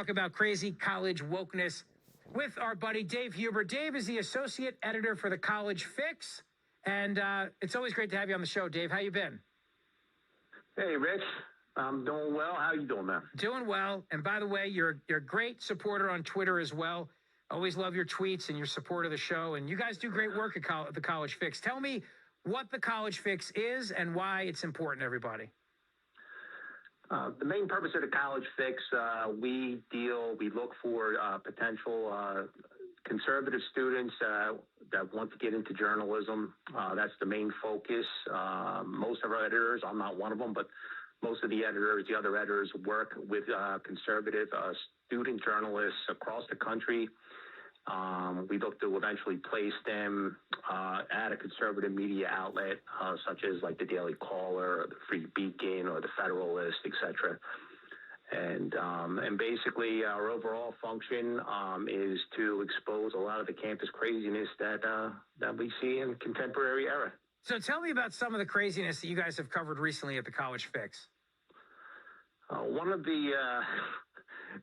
Talk about crazy college wokeness with our buddy Dave Huber. Dave is the associate editor for the College Fix, and it's always great to have you on the show, Dave. How you been? Hey, Rich. I'm doing well. How you doing, man? Doing well. And by the way, you're a great supporter on Twitter as well. Always love your tweets and your support of the show. And you guys do great work at the College Fix. Tell me what the College Fix is and why it's important to everybody. The main purpose of the College Fix, we look for potential conservative students that want to get into journalism. That's the main focus. Most of our editors, I'm not one of them, but most of the other editors work with conservative student journalists across the country. We look to eventually place them at a conservative media outlet, such as like the Daily Caller, or the Free Beacon, or the Federalist, etc. And basically, our overall function is to expose a lot of the campus craziness that we see in contemporary era. So tell me about some of the craziness that you guys have covered recently at the College Fix. One of the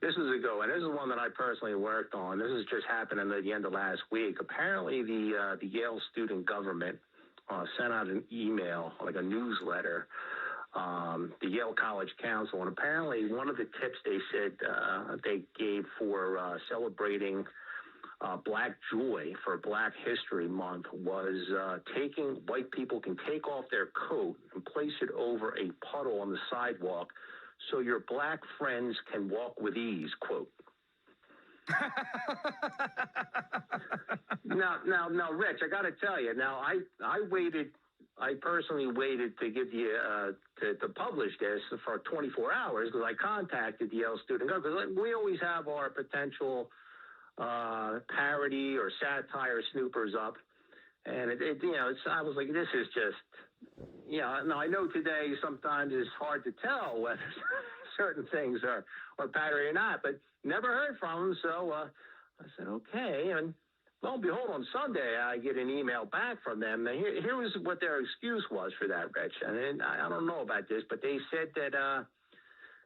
this is a go, and this is one that I personally worked on. This has just happened at the end of last week. Apparently, the Yale student government sent out an email, like a newsletter, the Yale College Council, and apparently one of the tips they said they gave for celebrating Black Joy for Black History Month was white people can take off their coat and place it over a puddle on the sidewalk so your black friends can walk with ease, quote. Now, Rich, I got to tell you, now I personally waited to give you, to publish this for 24 hours because I contacted the Yale student government. We always have our potential parody or satire snoopers up. And I was like, this is just, now I know today sometimes it's hard to tell whether certain things are parody or not, but never heard from them. So I said, okay. And lo and behold, on Sunday, I get an email back from them. Now, here was what their excuse was for that, Rich. And I don't know about this, but they said that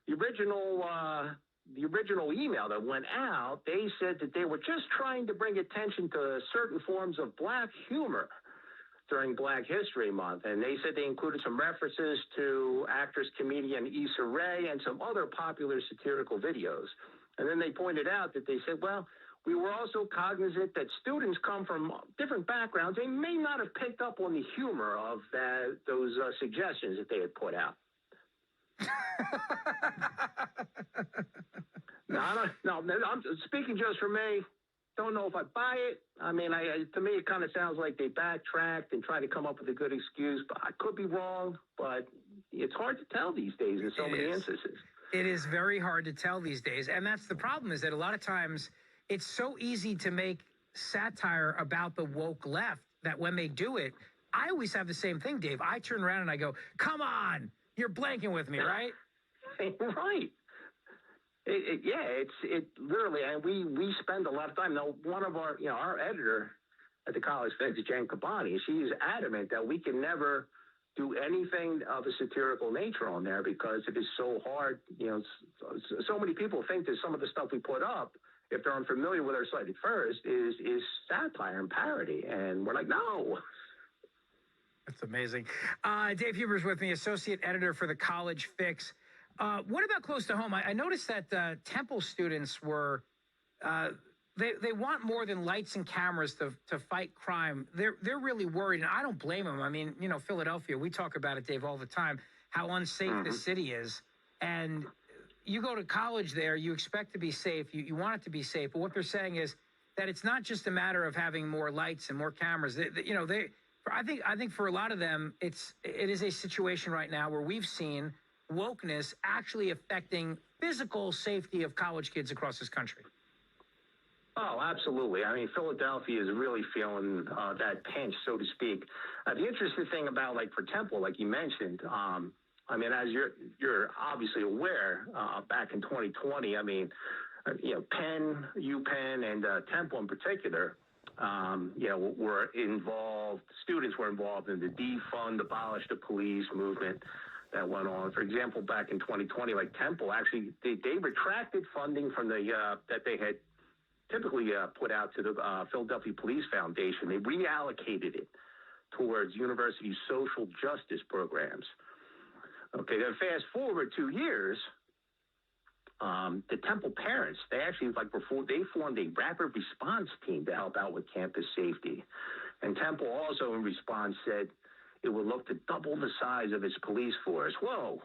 the original email that went out, they said that they were just trying to bring attention to certain forms of Black humor during Black History Month. And they said they included some references to actress, comedian Issa Rae and some other popular satirical videos. And then they pointed out that they said, well, we were also cognizant that students come from different backgrounds. They may not have picked up on the humor of those suggestions that they had put out. No, I'm speaking just for me. Don't know if I buy it. I mean, to me, it kind of sounds like they backtracked and tried to come up with a good excuse, but I could be wrong. But it's hard to tell these days in so many instances. It is very hard to tell these days. And that's the problem, is that a lot of times it's so easy to make satire about the woke left that when they do it, I always have the same thing, Dave. I turn around and I go, come on, you're blanking with me, right? Right. It literally, and we spend a lot of time. Now, one of our editor at the College Fix, Jen Cabani, she's adamant that we can never do anything of a satirical nature on there because it is so hard. So many people think that some of the stuff we put up, if they're unfamiliar with our site at first, is satire and parody, and we're like, no. That's amazing. Dave Huber's with me, associate editor for the College Fix. What about close to home? I noticed that Temple students were, they want more than lights and cameras to fight crime. They're really worried, and I don't blame them. I mean, Philadelphia, we talk about it, Dave, all the time, how unsafe this city is. And you go to college there, you expect to be safe, you want it to be safe, but what they're saying is that it's not just a matter of having more lights and more cameras. I think for a lot of them, it is a situation right now where we've seen wokeness actually affecting physical safety of college kids across this country. Oh, absolutely. I mean, Philadelphia is really feeling that pinch, so to speak. The interesting thing about, like, for Temple, like you mentioned, I mean, as you're obviously aware, back in 2020, I mean, Penn, UPenn, and Temple in particular, were involved. Students were involved in the defund, abolish the police movement. that went on. For example, back in 2020, like Temple, actually, they retracted funding from the that they had typically put out to the Philadelphia Police Foundation. They reallocated it towards university social justice programs. Okay, then fast forward 2 years, the Temple parents, they actually, they formed a rapid response team to help out with campus safety. And Temple also, in response, said it would look to double the size of its police force. Whoa.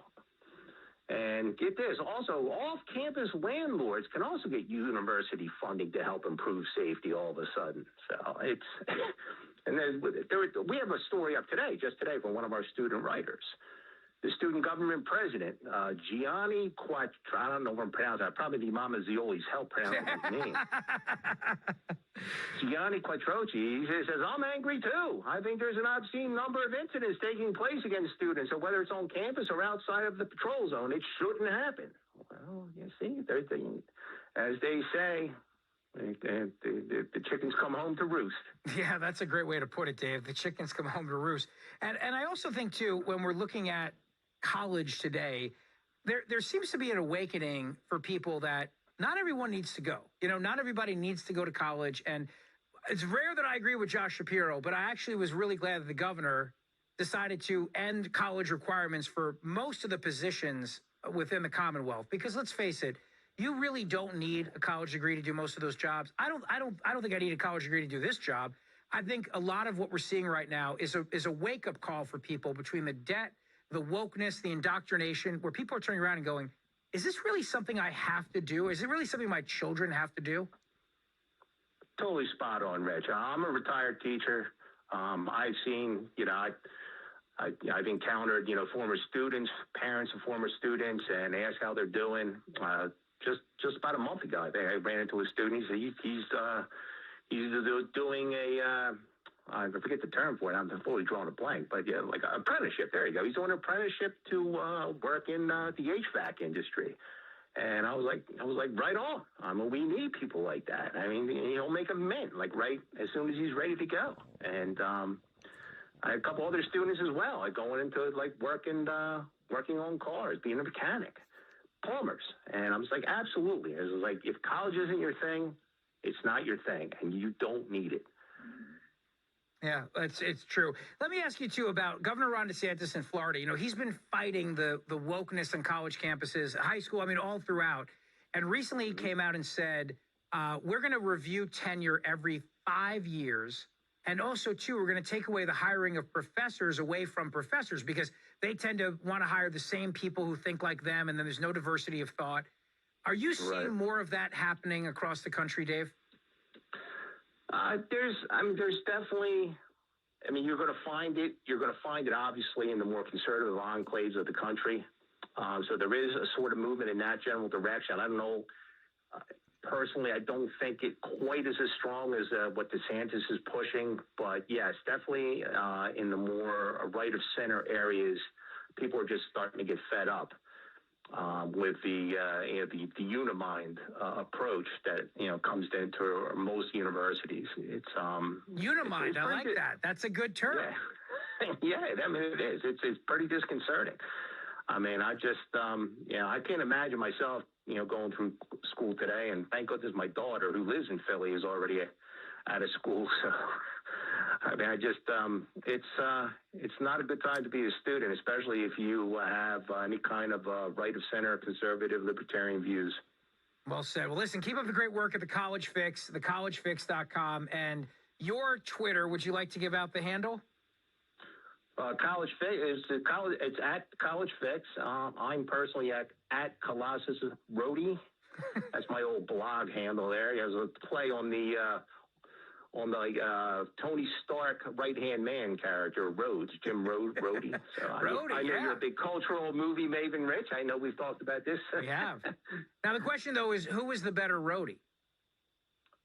And get this, also, off-campus landlords can also get university funding to help improve safety all of a sudden. So it's, and then we have a story up today, just today, from one of our student writers. The student government president, Gianni Quattro, I don't know if I'm pronouncing that, probably the Mama Zeoli's help pronouncing his name. Gianni Quattrochi, he says, I'm angry too. I think there's an obscene number of incidents taking place against students, so whether it's on campus or outside of the patrol zone, it shouldn't happen. Well, you see, as they say, the chickens come home to roost. Yeah, that's a great way to put it, Dave. The chickens come home to roost. And I also think, too, when we're looking at college today, there seems to be an awakening for people that not everyone needs to go. You know, not everybody needs to go to college. And it's rare that I agree with Josh Shapiro, but I actually was really glad that the governor decided to end college requirements for most of the positions within the Commonwealth. Because let's face it, you really don't need a college degree to do most of those jobs. I don't think I need a college degree to do this job. I think a lot of what we're seeing right now is a wake-up call for people between the debt, the wokeness, the indoctrination, where people are turning around and going, is this really something I have to do? Is it really something my children have to do? Totally spot on, Rich. I'm a retired teacher. I've seen, I've encountered, former students, parents of former students, and asked how they're doing. Just about a month ago, I ran into a student. He's doing I forget the term for it. I'm totally drawing a blank, but yeah, like an apprenticeship. There you go. He's doing an apprenticeship to work in the HVAC industry. And I was like, right on. I mean, we need people like that. I mean, he'll make a mint, right as soon as he's ready to go. And I had a couple other students as well, going into working on cars, being a mechanic, plumbers. And I was like, absolutely. It was like, if college isn't your thing, it's not your thing, and you don't need it. Yeah, it's true. Let me ask you, too, about Governor Ron DeSantis in Florida. He's been fighting the wokeness on college campuses, high school, all throughout. And recently he came out and said, we're going to review tenure every 5 years. And also, too, we're going to take away the hiring of professors away from professors because they tend to want to hire the same people who think like them, and then there's no diversity of thought. Are you seeing more of that happening across the country, Dave? There's definitely, you're going to find it. You're going to find it, obviously, in the more conservative enclaves of the country. So there is a sort of movement in that general direction. I don't know. Personally, I don't think it quite is as strong as what DeSantis is pushing. But, yes, definitely in the more right-of-center areas, people are just starting to get fed up with the Unimind approach that comes into most universities. It's Unimind. I like that. That's a good term. Yeah, it is. It's pretty disconcerting. I can't imagine myself going through school today. And thank goodness my daughter, who lives in Philly, is already out of school. So it's not a good time to be a student, especially if you have any kind of right-of-center, conservative, libertarian views. Well said. Well, listen, keep up the great work at the College Fix, thecollegefix.com, and your Twitter. Would you like to give out the handle? College Fix it's at College Fix. I'm personally at Colossus Rhodey. That's my old blog handle there. There's a play on the Tony Stark right-hand man character, Rhodes, Jim Rhodey. So I know you're a big cultural movie maven, Rich. I know we've talked about this. We have. Now the question though is, who is the better Rhodey?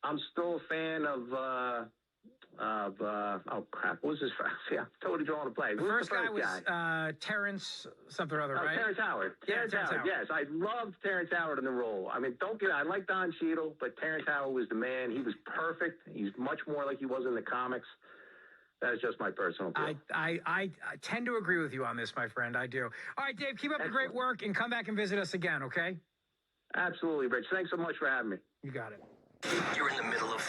I'm still a fan of oh crap, what was his first? Yeah, totally drawing a blank. The first guy was Terrence something or other, right? Terrence Howard. Terrence Howard. Yes, I loved Terrence Howard in the role. I like Don Cheadle, but Terrence Howard was the man. He was perfect. He's much more like he was in the comics. That is just my personal view. I tend to agree with you on this, my friend. I do. All right, Dave, keep up the great work and come back and visit us again, okay? Absolutely, Rich. Thanks so much for having me. You got it. You're in the middle of